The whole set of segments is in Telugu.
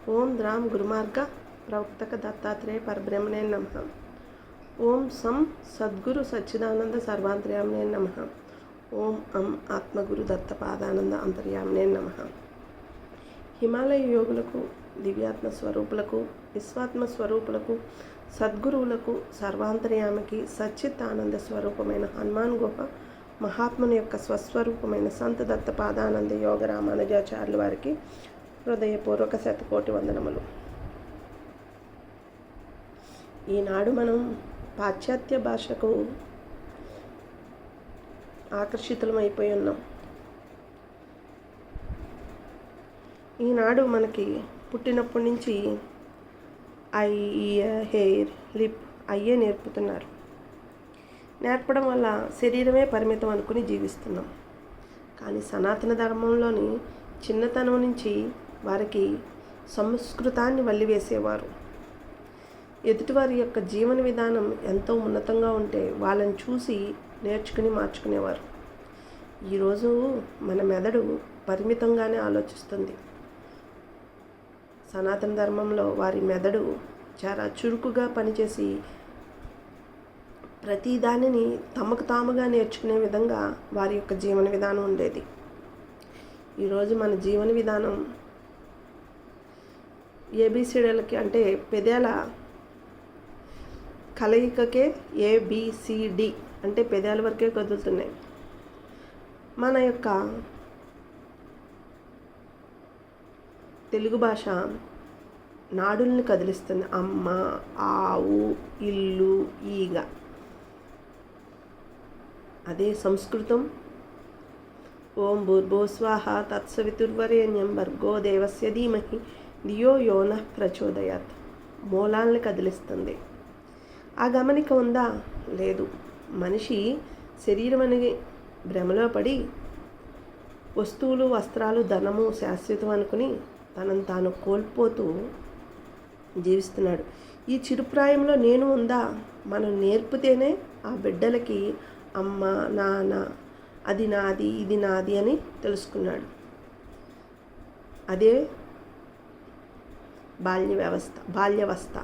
ఓం ద్రాం గురుమార్గ ప్రవక్తక దత్తాత్రేయ పరబ్రహ్మణే నమః. ఓం సం సద్గురు సచ్చిదానంద సర్వాంతర్యామినే నమః. ఓం అం ఆత్మగురు దత్తపాదానంద అంతర్యామినే నమః. హిమాలయ యోగులకు, దివ్యాత్మ స్వరూపులకు, విశ్వాత్మ స్వరూపులకు, సద్గురువులకు, సర్వాంతర్యామికి, సచ్చిత్ ఆనంద స్వరూపమైన హనుమాన్ గుహ మహాత్ముని యొక్క స్వస్వరూపమైన సంత దత్తపాదానంద యోగ రామానుజాచార్యుల వారికి హృదయపూర్వక శతకోటి వందనములు. ఈనాడు మనం పాశ్చాత్య భాషకు ఆకర్షితులమైపోయి ఉన్నాం. ఈనాడు మనకి పుట్టినప్పటి నుంచి ఐ, ఇయర్, హెయిర్, లిప్ అయ్యే నేర్పుతున్నారు. నేర్పడం వల్ల శరీరమే పరిమితం అనుకుని జీవిస్తున్నాం. కానీ సనాతన ధర్మంలోని చిన్నతనం నుంచి వారికి సంస్కృతాన్ని వల్లివేసేవారు. ఎదుటివారి యొక్క జీవన విధానం ఎంతో ఉన్నతంగా ఉంటే వాళ్ళని చూసి నేర్చుకుని మార్చుకునేవారు. ఈరోజు మన మెదడు పరిమితంగానే ఆలోచిస్తుంది. సనాతన ధర్మంలో వారి మెదడు చాలా చురుకుగా పనిచేసి ప్రతి దానిని తమకు తాముగా నేర్చుకునే విధంగా వారి యొక్క జీవన విధానం ఉండేది. ఈరోజు మన జీవన విధానం ఏబిసిడీలకి అంటే పెదాల కలయికకే ఏబిసిడి అంటే పెదాల వరకే కదులుతున్నాయి. మన యొక్క తెలుగు భాష నాడుల్ని కదిలిస్తుంది. అమ్మ, ఆవు, ఇల్లు, ఈగ. అదే సంస్కృతం ఓం భూర్భువస్వాహ తత్సవితుర్వరేణ్యం భర్గో దేవస్య ధీమహి ధియో యో నః ప్రచోదయాత్ మూలాల్ని కదిలిస్తుంది. ఆ గమనిక ఉందా? లేదు. మనిషి శరీరం అనే భ్రమలో పడి వస్తువులు, వస్త్రాలు, ధనము శాశ్వతం అనుకుని తనను తాను కోల్పోతూ జీవిస్తున్నాడు. ఈ చిరుప్రాయంలో నేను ఉందా మనం నేర్పితేనే ఆ బిడ్డలకి అమ్మ, నాన్న, అది నాది, ఇది నాది అని తెలుసుకున్నాడు. అదే బాల్యవస్థ.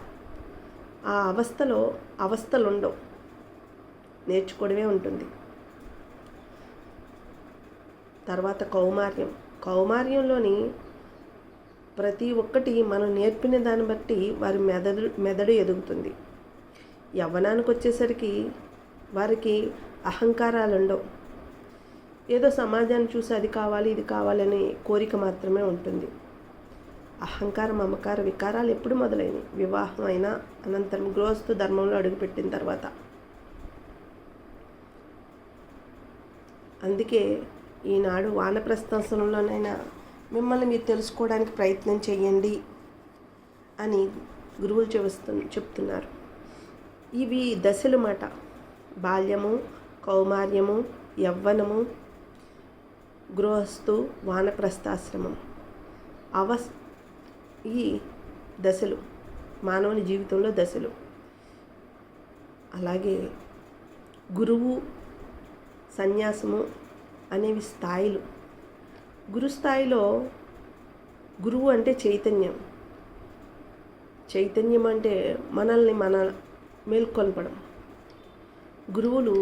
ఆ అవస్థలో అవస్థలుండవు, నేర్చుకోవడమే ఉంటుంది. తర్వాత కౌమార్యంలోని ప్రతి ఒక్కటి మనం నేర్పిన దాన్ని బట్టి వారి మెదడు ఎదుగుతుంది. యవ్వనానికి వచ్చేసరికి వారికి అహంకారాలు ఉండవు. ఏదో సమాజాన్ని చూసి అది కావాలి, ఇది కావాలనే కోరిక మాత్రమే ఉంటుంది. అహంకార, మమకార వికారాలు ఎప్పుడు మొదలైనవి? వివాహం అయినా అనంతరం గృహస్థు ధర్మంలో అడుగుపెట్టిన తర్వాత. అందుకే ఈనాడు వానప్రస్థానంలోనైనా మిమ్మల్ని మీరు తెలుసుకోవడానికి ప్రయత్నం చేయండి అని గురువులు చెప్తున్నారు. ఇవి దశలు మాట. బాల్యము, కౌమార్యము, యవ్వనము, గృహస్థు, వానప్రస్థాశ్రమం. ఈ దశలు మానవుని జీవితంలో దశలు. అలాగే గురువు, సన్యాసము అనేవి స్థాయిలు. గురుస్థాయిలో గురువు అంటే చైతన్యం అంటే మనల్ని మేల్కొల్పడం. గురువులు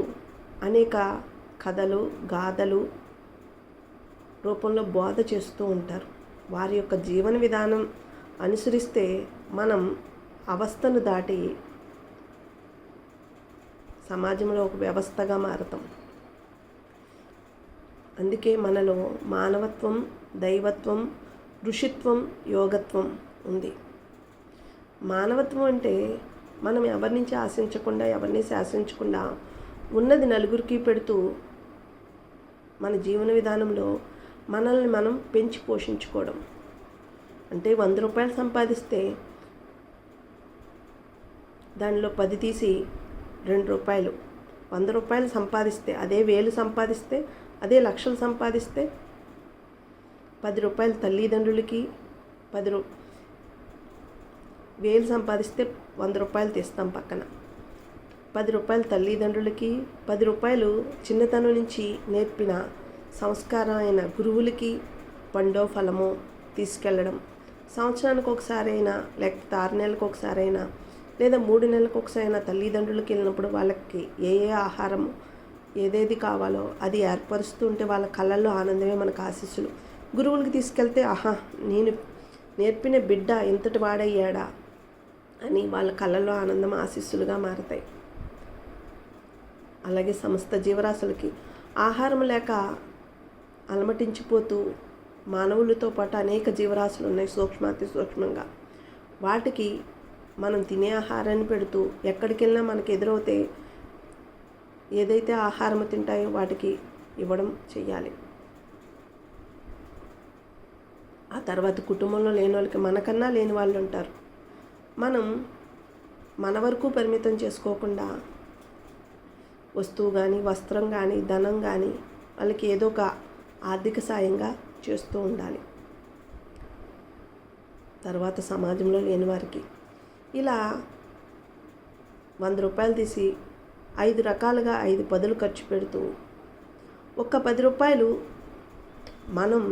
అనేక కథలు, గాథలు రూపంలో బోధ చేస్తూ ఉంటారు. వారి యొక్క జీవన విధానం అనుసరిస్తే మనం అవస్థను దాటి సమాజంలో ఒక వ్యవస్థగా మారుతాం. అందుకే మనలో మానవత్వం, దైవత్వం, ఋషిత్వం, యోగత్వం ఉంది. మానవత్వం అంటే మనం ఎవరి నుంచి ఆశించకుండా, ఎవరిని శాసించకుండా ఉన్నది నలుగురికి పెడుతూ మన జీవన విధానంలో మనల్ని మనం పెంచి పోషించుకోవడం. అంటే 100 రూపాయలు సంపాదిస్తే దానిలో 10 తీసి 2 రూపాయలు. 100 రూపాయలు సంపాదిస్తే అదే 1000 సంపాదిస్తే, అదే లక్షలు సంపాదిస్తే 10 రూపాయలు తల్లిదండ్రులకి, 10,000 సంపాదిస్తే 100 రూపాయలు తీస్తాం పక్కన. 10 రూపాయలు తల్లిదండ్రులకి, 10 రూపాయలు చిన్నతనం నుంచి నేర్పిన సంస్కారమైన గురువులకి పండో ఫలమో తీసుకెళ్ళడం, సంవత్సరానికి ఒకసారి అయినా, లేకపోతే 6 నెలలకు ఒకసారి అయినా, లేదా 3 నెలలకు ఒకసారి అయినా తల్లిదండ్రులకి వెళ్ళినప్పుడు వాళ్ళకి ఏ ఏ ఆహారం ఏదేది కావాలో అది ఏర్పరుస్తూ ఉంటే వాళ్ళ కళ్ళల్లో ఆనందమే మనకు ఆశీస్సులు. గురువులకి తీసుకెళ్తే ఆహా, నేను నేర్పిన బిడ్డ ఎంతటి వాడయ్యాడా అని వాళ్ళ కళ్ళల్లో ఆనందం ఆశీస్సులుగా మారతాయి. అలాగే సమస్త జీవరాశులకి ఆహారం లేక అలమటించిపోతూ మానవులతో పాటు అనేక జీవరాశులు ఉన్నాయి, సూక్ష్మాతి సూక్ష్మంగా. వాటికి మనం తినే ఆహారాన్ని పెడుతూ ఎక్కడికి వెళ్ళినా మనకు ఎదురవుతే ఏదైతే ఆహారం తింటాయో వాటికి ఇవ్వడం చెయ్యాలి. ఆ తర్వాత కుటుంబంలో లేని వాళ్ళకి మనకన్నా లేని వాళ్ళు ఉంటారు. మనం మన వరకు పరిమితం చేసుకోకుండా వస్తువు కానీ, వస్త్రం కానీ, ధనం కానీ వాళ్ళకి ఏదో ఒక ఆర్థిక సాయంగా చేస్తూ ఉండాలి. తర్వాత సమాజంలో లేని వారికి ఇలా 100 రూపాయలు తీసి 5 రకాలుగా 5 పదులు ఖర్చు పెడుతూ ఒక్క 10 రూపాయలు మనం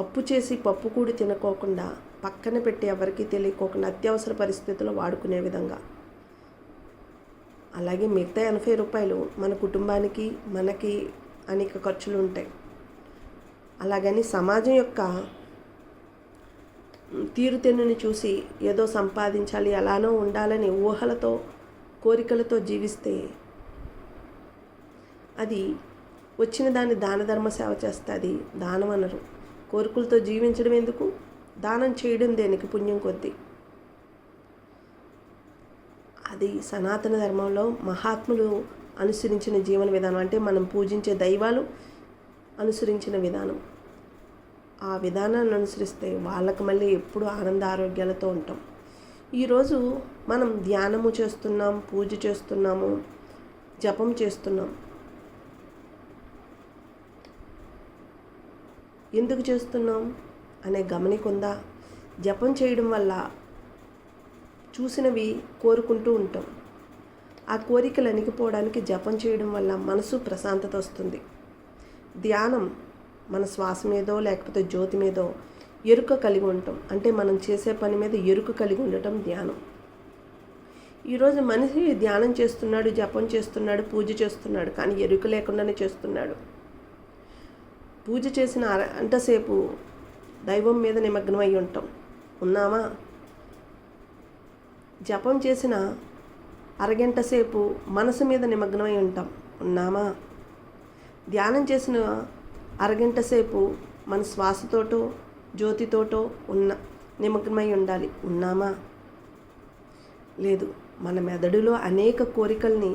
అప్పు చేసి పప్పు కూడి తినకోకుండా పక్కన పెట్టి ఎవరికీ తెలియకోకుండా అత్యవసర పరిస్థితుల్లో వాడుకునే విధంగా. అలాగే మిగతా 80 రూపాయలు మన కుటుంబానికి, మనకి అనేక ఖర్చులు ఉంటాయి. అలాగని సమాజం యొక్క తీరుతెన్నుని చూసి ఏదో సంపాదించాలి, అలానో ఉండాలని ఊహలతో, కోరికలతో జీవిస్తే అది వచ్చిన దాన్ని దాన ధర్మ సేవ చేస్తే అది దానం అనరు. కోరికలతో జీవించడం ఎందుకు, దానం చేయడం దేనికి, పుణ్యం కొద్దీ. అది సనాతన ధర్మంలో మహాత్ములు అనుసరించిన జీవన విధానం. అంటే మనం పూజించే దైవాలు అనుసరించిన విధానం. ఆ విధానాన్ని అనుసరిస్తే వాళ్ళకి మళ్ళీ ఎప్పుడూ ఆనంద ఆరోగ్యాలతో ఉంటాం. ఈరోజు మనం ధ్యానము చేస్తున్నాం, పూజ చేస్తున్నాము, జపం చేస్తున్నాం. ఎందుకు చేస్తున్నాం అనే గమనికుందా? జపం చేయడం వల్ల చూసినవి కోరుకుంటూ ఉంటాం. ఆ కోరికలు అణిగిపోవడానికి జపం చేయడం వల్ల మనసు ప్రశాంతత వస్తుంది. ధ్యానం మన శ్వాస మీదో లేకపోతే జ్యోతి మీదో ఎరుక కలిగి ఉంటాం. అంటే మనం చేసే పని మీద ఎరుక కలిగి ఉండటం ధ్యానం. ఈరోజు మనిషి ధ్యానం చేస్తున్నాడు, జపం చేస్తున్నాడు, పూజ చేస్తున్నాడు, కానీ ఎరుక లేకుండానే చేస్తున్నాడు. పూజ చేసిన అరగంటసేపు దైవం మీద నిమగ్నమై ఉంటాం, ఉన్నామా? జపం చేసిన అరగంట సేపు మనసు మీద నిమగ్నమై ఉంటాం, ఉన్నామా? ధ్యానం చేసిన అరగంట సేపు మన శ్వాసతోటో జ్యోతితోటో నిమగ్నమై ఉండాలి, ఉన్నామా? లేదు. మన మెదడులో అనేక కోరికల్ని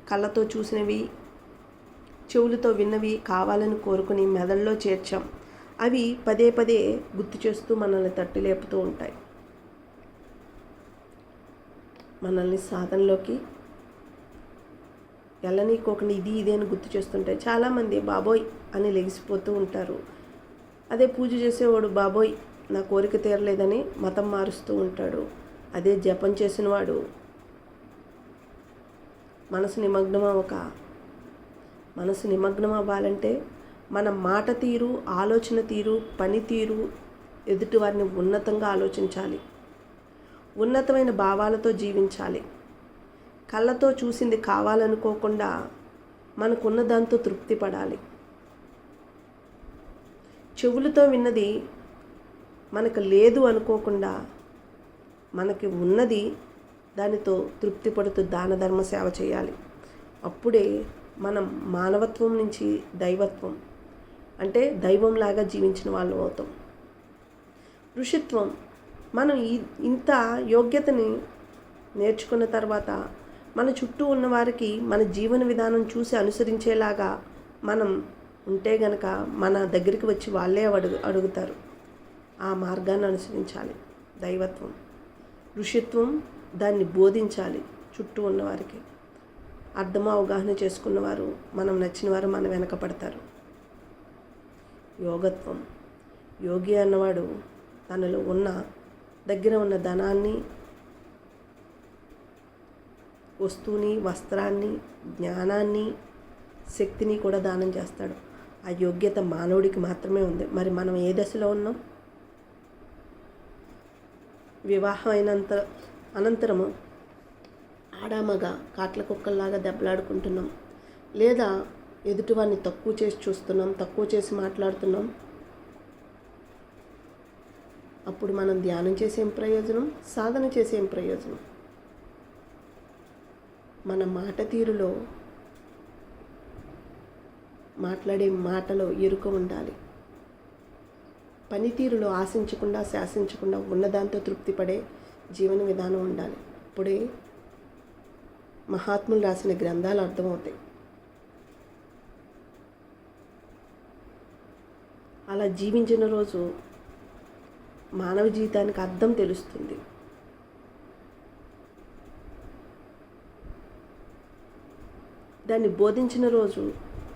కళ్ళతో చూసినవి, చెవులతో విన్నవి కావాలని కోరుకుని మెదడులో చేర్చాం. అవి పదే పదే గుర్తు చేస్తూ మనల్ని తట్టి లేపుతూ ఉంటాయి. మనల్ని సాధనలోకి వెళ్ళనీకోకుండా ఇది ఇదే అని గుర్తు చేస్తుంటాయి. చాలామంది బాబోయ్ అని లెగిసిపోతూ ఉంటారు. అదే పూజ చేసేవాడు బాబోయ్ నా కోరిక తీరలేదని మతం మారుస్తూ ఉంటాడు. అదే జపం చేసినవాడు మనసు నిమగ్నం అవ్వాలంటే మన మాట తీరు, ఆలోచన తీరు, పని తీరు ఎదుటి వారిని ఉన్నతంగా ఆలోచించాలి, ఉన్నతమైన భావాలతో జీవించాలి. కళ్ళతో చూసింది కావాలనుకోకుండా మనకున్న దాంతో తృప్తి పడాలి. చెవులతో విన్నది మనకు లేదు అనుకోకుండా మనకి ఉన్నది దానితో తృప్తి పడుతూ దాన ధర్మ సేవ చేయాలి. అప్పుడే మనం మానవత్వం నుంచి దైవత్వం అంటే దైవంలాగా జీవించిన వాళ్ళు అవుతాం. ఋషిత్వం మనం ఇంత యోగ్యతని నేర్చుకున్న తర్వాత మన చుట్టూ ఉన్న వారికి మన జీవన విధానం చూసి అనుసరించేలాగా మనం ఉంటే గనక మన దగ్గరికి వచ్చి వాళ్ళే అడుగుతారు. ఆ మార్గాన్ని అనుసరించాలి. దైవత్వం, ఋషిత్వం దాన్ని బోధించాలి చుట్టూ ఉన్నవారికి. అర్థమో అవగాహన చేసుకున్నవారు, మనం నచ్చిన వారు మన వెనక పడతారు. యోగత్వం, యోగి అన్నవాడు తనలో దగ్గర ఉన్న ధనాన్ని, వస్తువుని, వస్త్రాన్ని, జ్ఞానాన్ని, శక్తిని కూడా దానం చేస్తాడు. ఆ యోగ్యత మానవుడికి మాత్రమే ఉంది. మరి మనం ఏ దశలో ఉన్నాం? వివాహం అనంతరము ఆడామగ కాట్ల కుక్కల్లాగా దెబ్బలాడుకుంటున్నాం, లేదా ఎదుటివాడిని తక్కువ చేసి చూస్తున్నాం, తక్కువ చేసి మాట్లాడుతున్నాం. అప్పుడు మనం ధ్యానం చేసేం ప్రయోజనం, సాధన చేసేం ప్రయోజనం? మన మాట తీరులో, మాట్లాడే మాటలో ఎరుక ఉండాలి. పనితీరులో ఆశించకుండా శాసించకుండా ఉన్నదాంతో తృప్తిపడే జీవన విధానం ఉండాలి. అప్పుడే మహాత్ములు రాసిన గ్రంథాలు అర్థమవుతాయి. అలా జీవించిన రోజు మానవ జీవితానికి అర్థం తెలుస్తుంది. దాన్ని బోధించిన రోజు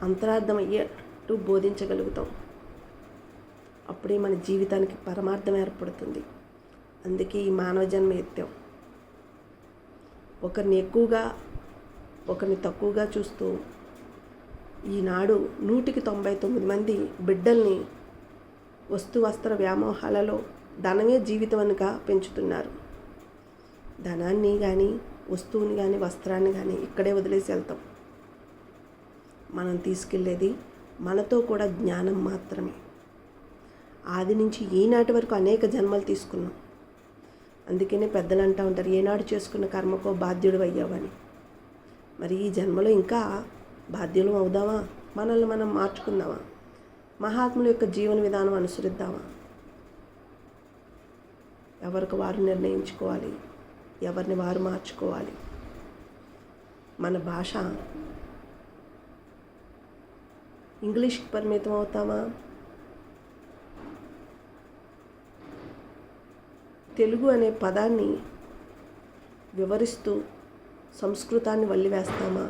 అంతరార్థం అయ్యేట్టు బోధించగలుగుతాం. అప్పుడే మన జీవితానికి పరమార్థం ఏర్పడుతుంది. అందుకే ఈ మానవ జన్మ ఎత్తాం. ఒకరిని ఎక్కువగా ఒకరిని తక్కువగా చూస్తూ ఈనాడు 199 మంది బిడ్డల్ని వస్తు వస్త్ర వ్యామోహాలలో ధనమే జీవితమనిగా పెంచుతున్నారు. ధనాన్ని కానీ వస్తువుని కానీ వస్త్రాన్ని కానీ ఇక్కడే వదిలేసి వెళ్తాం. మనం తీసుకెళ్ళేది మనతో కూడా జ్ఞానం మాత్రమే. ఆది నుంచి ఈనాటి వరకు అనేక జన్మలు తీసుకున్నాం. అందుకనే పెద్దలు అంటూ ఉంటారు, ఏనాడు చేసుకున్న కర్మకో బాధ్యుడు అయ్యావని. మరి ఈ జన్మలో ఇంకా బాధ్యులు అవుదామా? మనల్ని మనం మార్చుకుందామా? మహాత్ముల యొక్క జీవన విధానం అనుసరిద్దామా? ఎవరికి వారు నిర్ణయించుకోవాలి, ఎవరిని వారు మార్చుకోవాలి. మన భాష ఇంగ్లీష్కి పరిమితం అవుతామా? తెలుగు అనే పదాన్ని వివరిస్తూ సంస్కృతాన్ని వల్లివేస్తామా?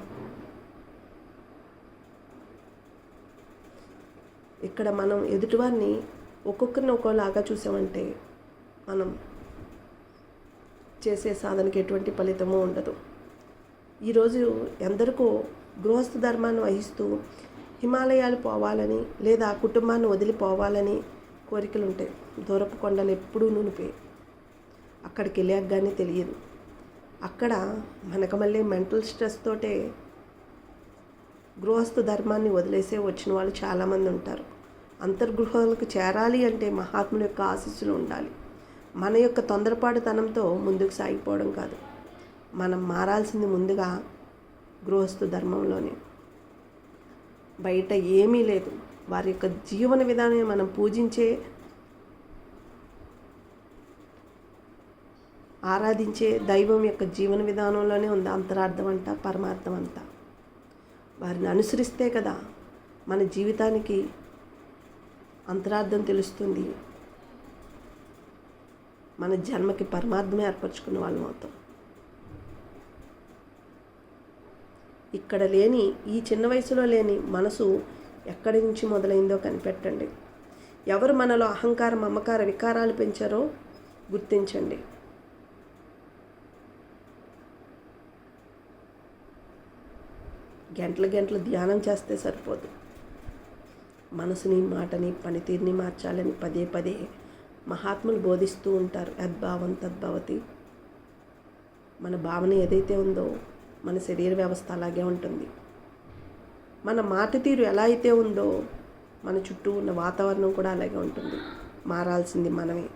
ఇక్కడ మనం ఎదుటివారిని ఒక్కొక్కరిని ఒక్కోలాగా చూసామంటే మనం చేసే సాధనకి ఎటువంటి ఫలితమూ ఉండదు. ఈరోజు ఎందరికో గృహస్థ ధర్మాన్ని వహిస్తూ హిమాలయాలు పోవాలని లేదా కుటుంబాన్ని వదిలిపోవాలని కోరికలు ఉంటాయి. దూరపు కొండలు ఎప్పుడూ నునిపే. అక్కడికి వెళ్ళాక కానీ తెలియదు. అక్కడ మనకు మళ్ళీ మెంటల్ స్ట్రెస్ తోటే గృహస్థ ధర్మాన్ని వదిలేసే వచ్చిన వాళ్ళు చాలామంది ఉంటారు. అంతర్గృహాలకు చేరాలి అంటే మహాత్ముల యొక్క ఆశీస్సులు ఉండాలి. మన యొక్క తొందరపాటుతనంతో ముందుకు సాగిపోవడం కాదు. మనం మారాల్సింది ముందుగా గృహస్థ ధర్మంలోనే. బయట ఏమీ లేదు. వారి యొక్క జీవన విధానం మనం పూజించే ఆరాధించే దైవం యొక్క జీవన విధానంలోనే ఉంది అంతరార్థం అంతా, పరమార్థం అంతా. వారిని అనుసరిస్తే కదా మన జీవితానికి అంతరార్థం తెలుస్తుంది. మన జన్మకి పరమార్థమే ఏర్పరచుకున్న వాళ్ళం అవుతాం. ఇక్కడ లేని, ఈ చిన్న వయసులో లేని మనసు ఎక్కడి నుంచి మొదలైందో కనిపెట్టండి. ఎవరు మనలో అహంకార మమకార వికారాలు పెంచారో గుర్తించండి. గంటలు ధ్యానం చేస్తే సరిపోదు. మనసుని, మాటని, పనితీరుని మార్చాలని పదే పదే మహాత్ములు బోధిస్తూ ఉంటారు. యద్భావం తద్భవతి. మన భావన ఏదైతే ఉందో మన శరీర వ్యవస్థ అలాగే ఉంటుంది. మన మాట తీరు ఎలా అయితే ఉందో మన చుట్టూ ఉన్న వాతావరణం కూడా అలాగే ఉంటుంది. మారాల్సింది మనమే.